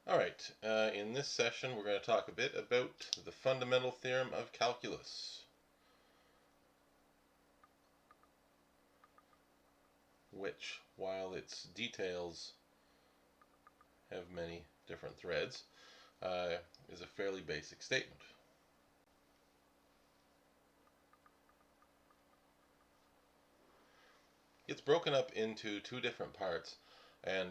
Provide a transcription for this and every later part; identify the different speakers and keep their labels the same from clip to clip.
Speaker 1: Alright, in this session we're going to talk a bit about the fundamental theorem of calculus, which, while its details have many different threads, is a fairly basic statement. It's broken up into two different parts, and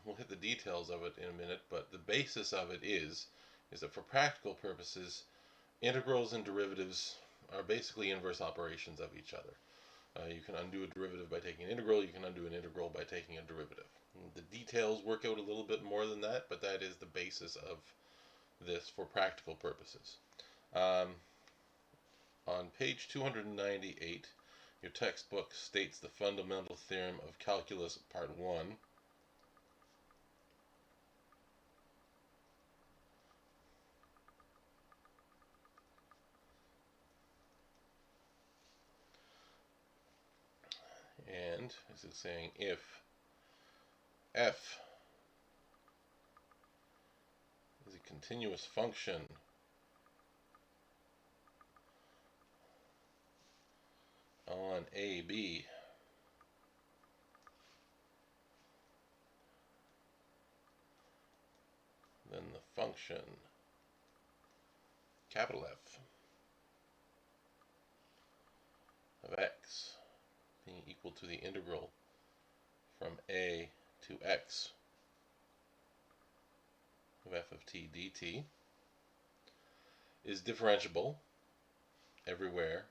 Speaker 1: we'll hit the details of it in a minute, but the basis of it is that for practical purposes, integrals and derivatives are basically inverse operations of each other. You can undo a derivative by taking an integral, you can undo an integral by taking a derivative. The details work out a little bit more than that, but that is the basis of this for practical purposes. On page 298, your textbook states the fundamental theorem of calculus part 1. And this is saying if f is a continuous function on AB, then the function capital F of x being equal to the integral from a to x of f of t dt is differentiable everywhere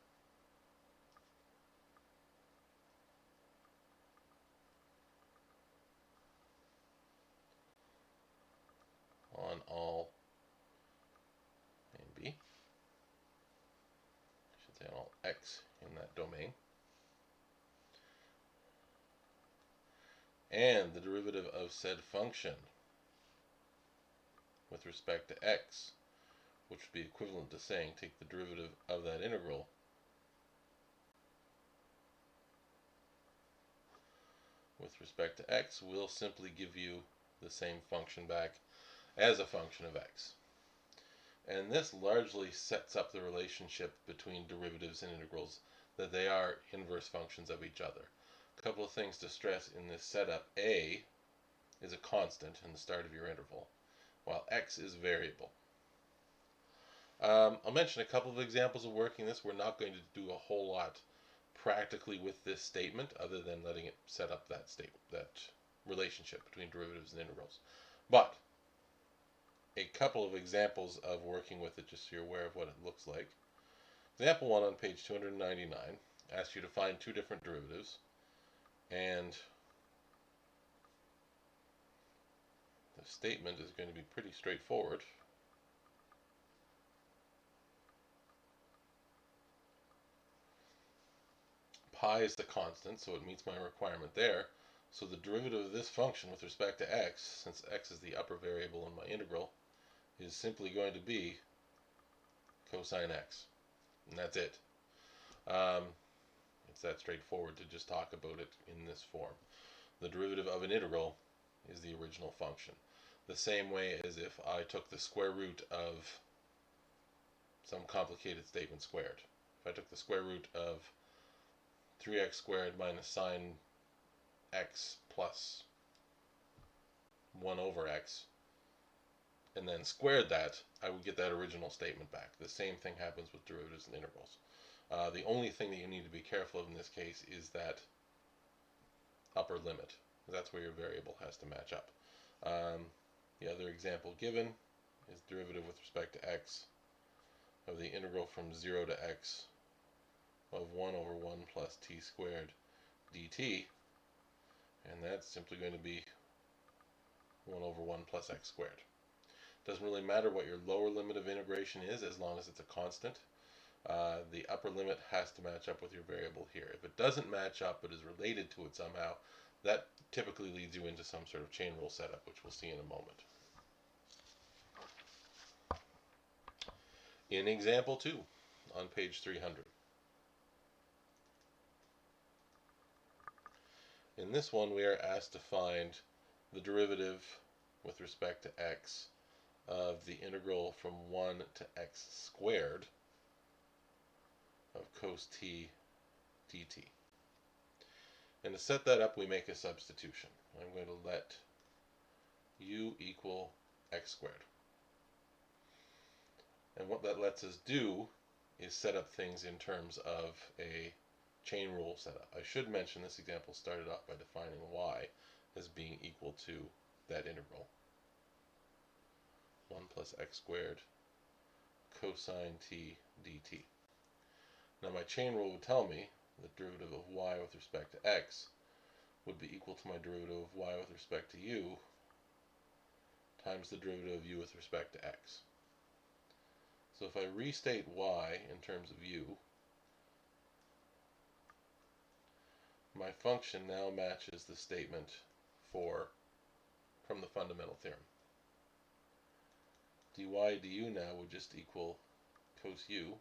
Speaker 1: on all A and B. I should say on all x in that domain. And the derivative of said function with respect to x, which would be equivalent to saying take the derivative of that integral with respect to x, will simply give you the same function back as a function of x. And this largely sets up the relationship between derivatives and integrals, that they are inverse functions of each other. A couple of things to stress in this setup. A is a constant in the start of your interval, while x is variable. I'll mention a couple of examples of working this. We're not going to do a whole lot practically with this statement, other than letting it set up that relationship between derivatives and integrals. But a couple of examples of working with it, just so you're aware of what it looks like. Example 1 on page 299 asks you to find two different derivatives, and the statement is going to be pretty straightforward. Pi is the constant, so it meets my requirement there. So the derivative of this function with respect to x, since x is the upper variable in my integral, is simply going to be cosine x. And that's it. It's that straightforward to just talk about it in this form. The derivative of an integral is the original function. The same way as if I took the square root of some complicated statement squared. If I took the square root of 3x squared minus sine x plus 1 over x, and then squared that, I would get that original statement back. The same thing happens with derivatives and integrals. The only thing that you need to be careful of in this case is that upper limit. That's where your variable has to match up. The other example given is derivative with respect to x of the integral from 0 to x of 1 over 1 plus t squared dt, and that's simply going to be 1 over 1 plus x squared. Doesn't really matter what your lower limit of integration is, as long as it's a constant. The upper limit has to match up with your variable here. If it doesn't match up but is related to it somehow, that typically leads you into some sort of chain rule setup, which we'll see in a moment. In example 2 on page 300. In this one, we are asked to find the derivative with respect to x of the integral from 1 to x squared of cos t dt. And to set that up, we make a substitution. I'm going to let u equal x squared. And what that lets us do is set up things in terms of a chain rule setup. I should mention this example started off by defining y as being equal to that integral. 1 plus x squared cosine t dt. Now my chain rule would tell me the derivative of y with respect to x would be equal to my derivative of y with respect to u times the derivative of u with respect to x. So if I restate y in terms of u, my function now matches the statement from the fundamental theorem. dy du now would just equal cos u.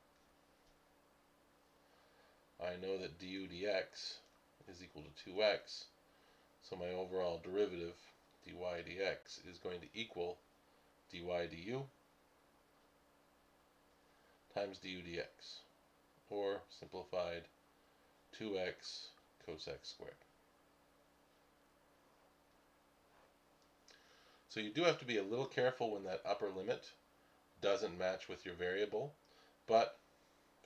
Speaker 1: I know that du dx is equal to 2x, so my overall derivative dy dx is going to equal dy du times du dx, or simplified 2x cos x squared. So you do have to be a little careful when that upper limit doesn't match with your variable, but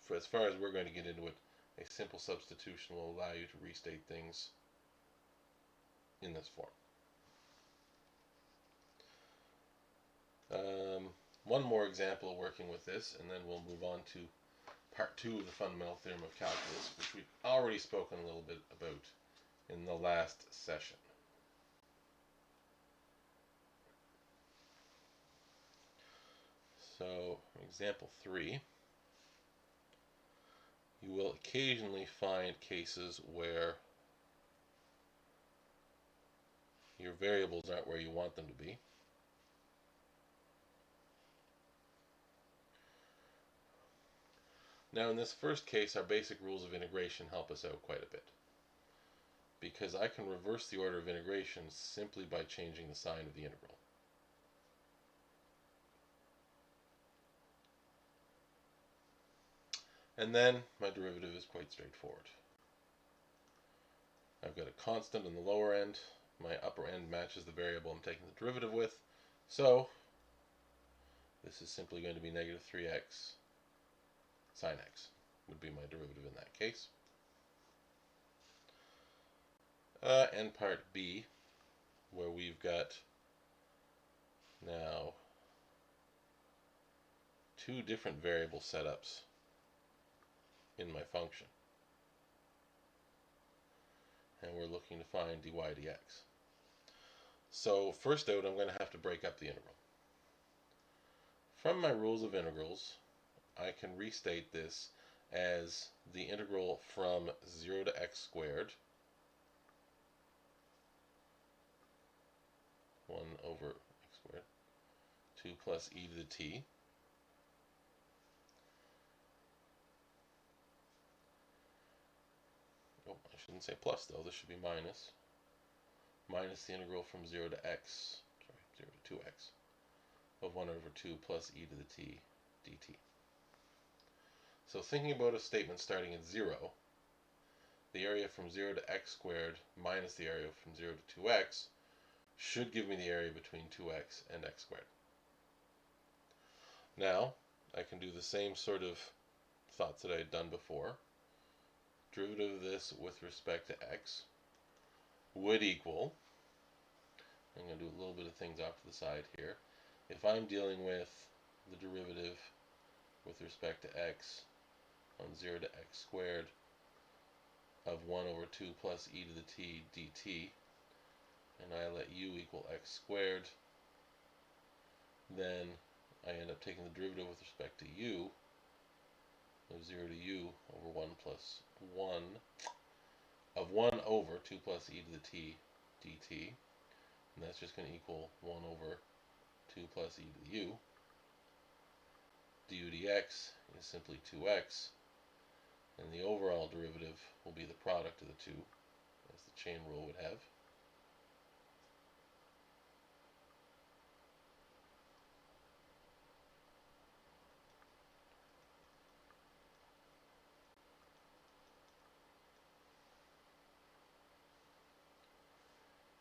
Speaker 1: for as far as we're going to get into it, a simple substitution will allow you to restate things in this form. One more example of working with this, and then we'll move on to part 2 of the fundamental theorem of calculus, which we've already spoken a little bit about in the last session. So, example 3, you will occasionally find cases where your variables aren't where you want them to be. Now in this first case, our basic rules of integration help us out quite a bit, because I can reverse the order of integration simply by changing the sign of the integral. And then my derivative is quite straightforward. I've got a constant on the lower end, my upper end matches the variable I'm taking the derivative with, so this is simply going to be negative 3x sine x would be my derivative in that case. And part B, where we've got now 2 different variable setups in my function, and we're looking to find dy dx. So first out, I'm going to have to break up the integral. From my rules of integrals, I can restate this as the integral from 0 to x squared, 1 over x squared, 2 plus e to the t, oh, I shouldn't say plus though, this should be minus the integral from 0 to x, 0 to 2x, of 1 over 2 plus e to the t dt. So thinking about a statement starting at 0, the area from 0 to x squared minus the area from 0 to 2x should give me the area between 2x and x squared. Now, I can do the same sort of thoughts that I had done before. Derivative of this with respect to x would equal, I'm going to do a little bit of things off to the side here. If I'm dealing with the derivative with respect to x on 0 to x squared of 1 over 2 plus e to the t dt, and I let u equal x squared, then I end up taking the derivative with respect to u of 0 to u over 1 plus 1 of 1 over 2 plus e to the t dt, and that's just going to equal 1 over 2 plus e to the u. du dx is simply 2x, and the overall derivative will be the product of the two, as the chain rule would have.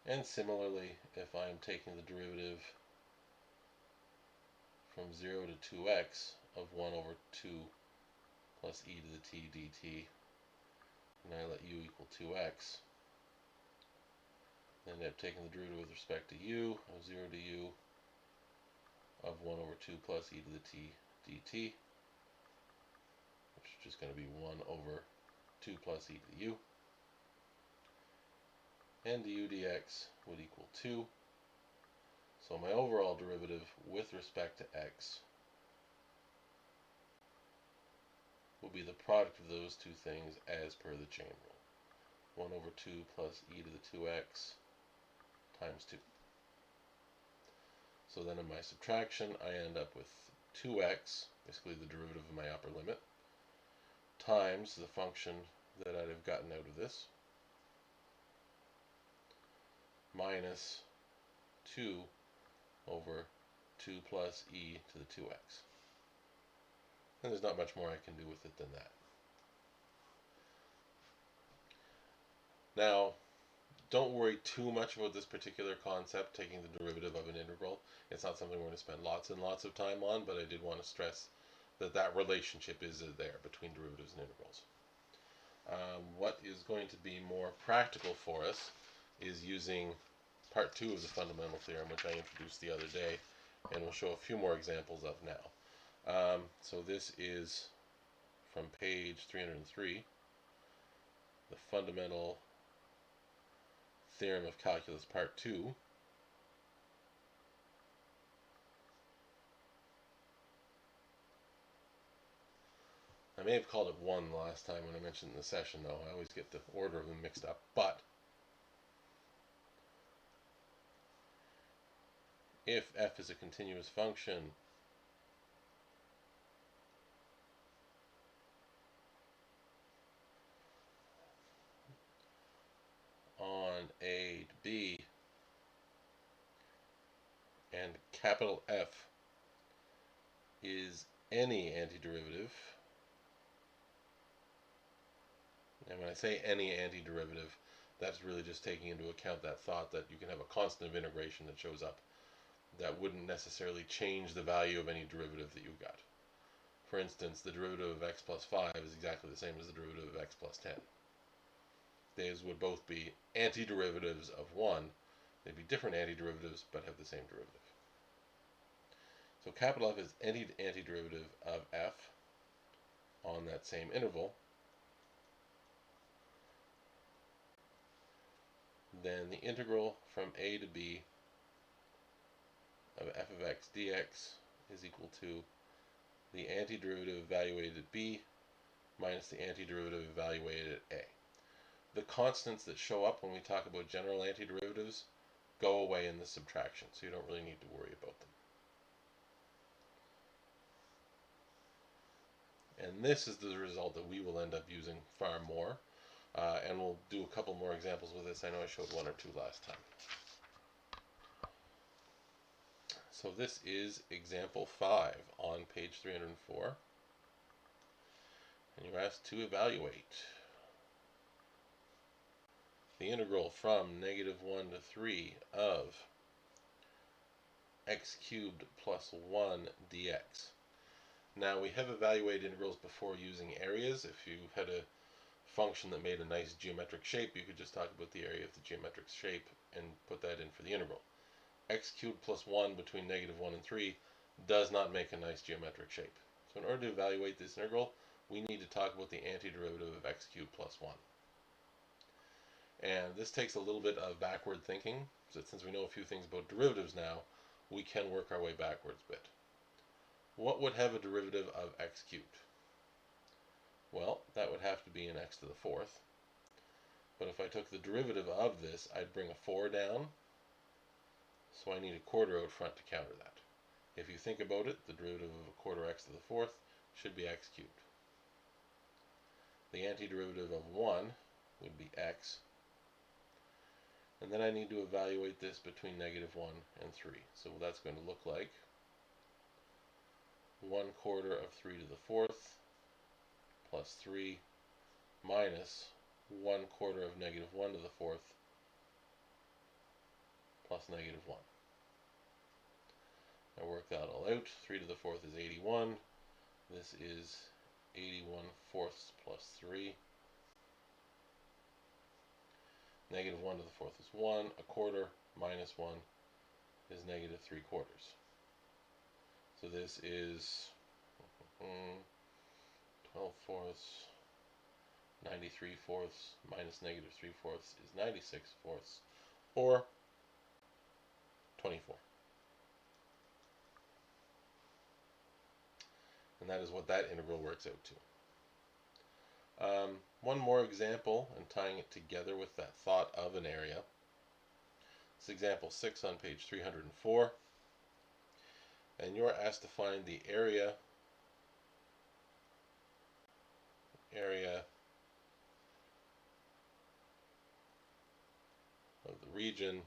Speaker 1: And similarly, if I'm taking the derivative from 0 to 2x of 1 over 2 plus e to the t dt, and I let u equal 2x, then I'm taking the derivative with respect to u of 0 to u of 1 over 2 plus e to the t dt, which is just going to be 1 over 2 plus e to the u, and du dx would equal 2. So my overall derivative with respect to x will be the product of those two things as per the chain rule. 1 over 2 plus e to the 2x times 2. So then in my subtraction, I end up with 2x, basically the derivative of my upper limit, times the function that I'd have gotten out of this, minus 2 over 2 plus e to the 2x. And there's not much more I can do with it than that. Now, don't worry too much about this particular concept, taking the derivative of an integral. It's not something we're going to spend lots and lots of time on, but I did want to stress that that relationship is there between derivatives and integrals. What is going to be more practical for us is using part 2 of the fundamental theorem, which I introduced the other day, and we'll show a few more examples of now. So this is from page 303, the fundamental theorem of calculus part 2. I may have called it 1 last time when I mentioned in the session, though. I always get the order of them mixed up. But if f is a continuous function on a to b, and capital F is any antiderivative, and when I say any antiderivative, that's really just taking into account that thought that you can have a constant of integration that shows up that wouldn't necessarily change the value of any derivative that you've got. For instance, the derivative of x plus 5 is exactly the same as the derivative of x plus 10. These would both be antiderivatives of 1. They'd be different antiderivatives, but have the same derivative. So capital F is any antiderivative of f on that same interval. Then the integral from a to b of f of x dx is equal to the antiderivative evaluated at b minus the antiderivative evaluated at a. The constants that show up when we talk about general antiderivatives go away in the subtraction, so you don't really need to worry about them. And this is the result that we will end up using far more. And we'll do a couple more examples with this. I know I showed 1 or 2 last time. So this is example 5 on page 304. And you're asked to evaluate the integral from -1 to 3 of x cubed plus 1 dx. Now, we have evaluated integrals before using areas. If you had a function that made a nice geometric shape, you could just talk about the area of the geometric shape and put that in for the integral. X cubed plus 1 between -1 and 3 does not make a nice geometric shape. So in order to evaluate this integral, we need to talk about the antiderivative of x cubed plus 1. And this takes a little bit of backward thinking, so since we know a few things about derivatives now, we can work our way backwards a bit. What would have a derivative of x cubed? Well, that would have to be an x to the 4th. But if I took the derivative of this, I'd bring a 4 down, so I need a quarter out front to counter that. If you think about it, the derivative of a quarter x to the 4th should be x cubed. The antiderivative of 1 would be x. And then I need to evaluate this between -1 and 3. So that's going to look like 1/4 of 3 to the 4th plus 3 minus 1/4 of -1 to the 4th plus negative 1. I work that all out. 3 to the fourth is 81. This is 81 fourths plus 3. Negative 1 to the fourth is 1. A quarter minus 1 is negative 3 quarters. So this is 12 fourths, 93 fourths minus negative 3 fourths is 96 fourths, or 24. And that is what that integral works out to. One more example, and tying it together with that thought of an area. This is example 6 on page 304. And you're asked to find the area of the region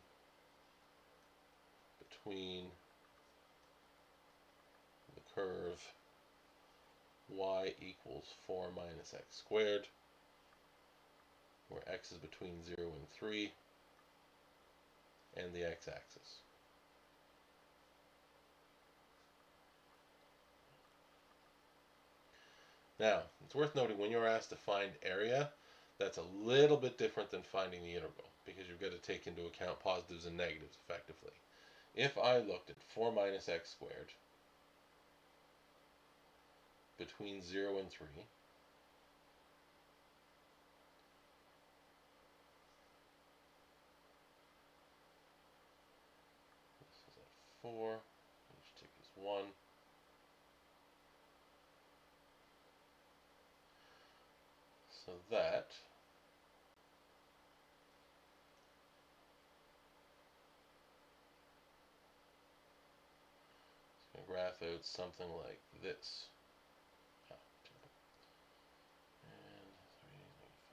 Speaker 1: between the curve y equals 4 minus x squared, where x is between 0 and 3, and the x-axis. Now, it's worth noting when you're asked to find area, that's a little bit different than finding the integral, because you've got to take into account positives and negatives effectively. If I looked at 4 minus x squared between 0 and 3, this is at 4, each tick is 1. So that is going to graph out something like this. And 3,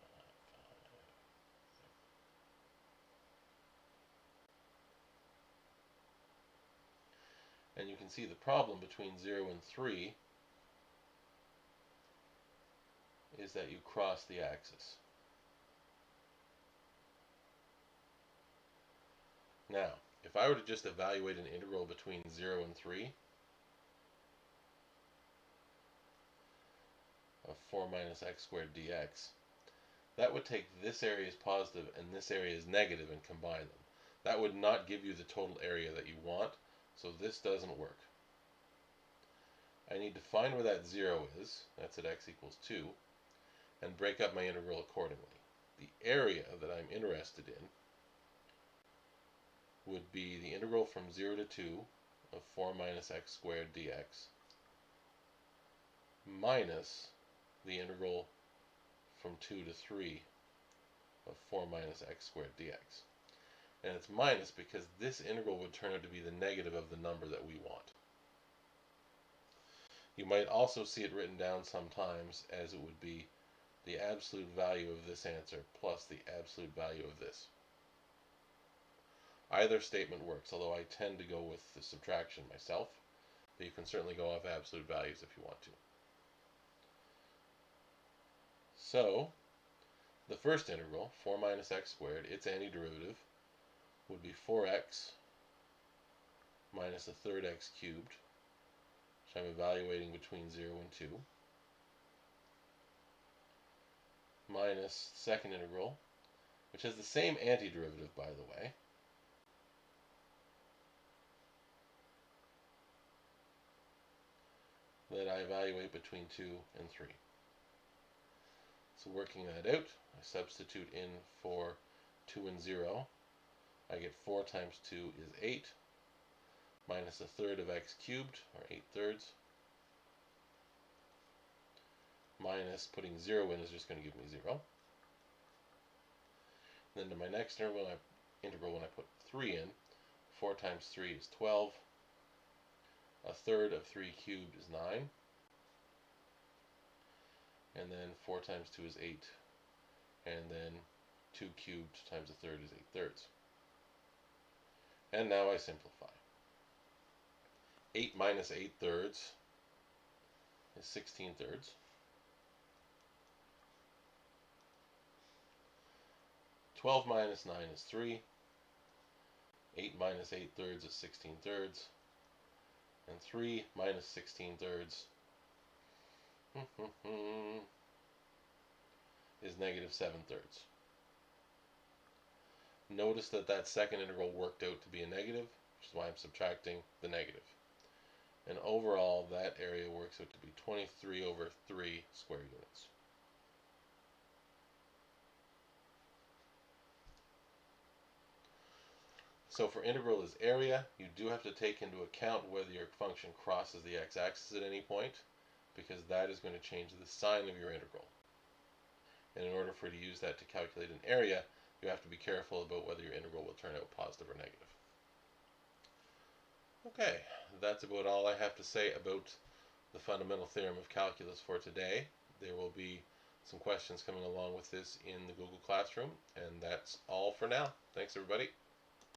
Speaker 1: 5, 5. And you can see the problem between 0 and 3 is that you cross the axis. Now, if I were to just evaluate an integral between 0 and 3 of 4 minus x squared dx, that would take this area as positive and this area as negative and combine them. That would not give you the total area that you want, so this doesn't work. I need to find where that 0 is, that's at x equals 2, and break up my integral accordingly. The area that I'm interested in would be the integral from 0 to 2 of 4 minus x squared dx minus the integral from 2 to 3 of 4 minus x squared dx. And it's minus because this integral would turn out to be the negative of the number that we want. You might also see it written down sometimes as it would be the absolute value of this answer plus the absolute value of this. Either statement works, although I tend to go with the subtraction myself, but you can certainly go off absolute values if you want to. So, the first integral, 4 minus x squared, its antiderivative would be 4x minus a third x cubed, which I'm evaluating between 0 and 2, minus second integral, which has the same antiderivative, by the way, that I evaluate between 2 and 3. So working that out, I substitute in for 2 and 0. I get 4 times 2 is 8, minus a third of x cubed, or 8 thirds, minus putting 0 in is just going to give me 0. And then to my next integral, when I put 3 in, 4 times 3 is 12. A third of 3 cubed is 9. And then 4 times 2 is 8. And then 2 cubed times a third is 8 thirds. And now I simplify. 8 minus 8 thirds is 16 thirds. 12 minus 9 is 3. 8 minus 8 thirds is 16 thirds. And 3 minus 16 thirds is negative 7 thirds. Notice that that second integral worked out to be a negative, which is why I'm subtracting the negative. And overall, that area works out to be 23 over 3 square units. So for integral as area, you do have to take into account whether your function crosses the x-axis at any point, because that is going to change the sign of your integral. And in order for you to use that to calculate an area, you have to be careful about whether your integral will turn out positive or negative. Okay, that's about all I have to say about the fundamental theorem of calculus for today. There will be some questions coming along with this in the Google Classroom, and that's all for now. Thanks, everybody.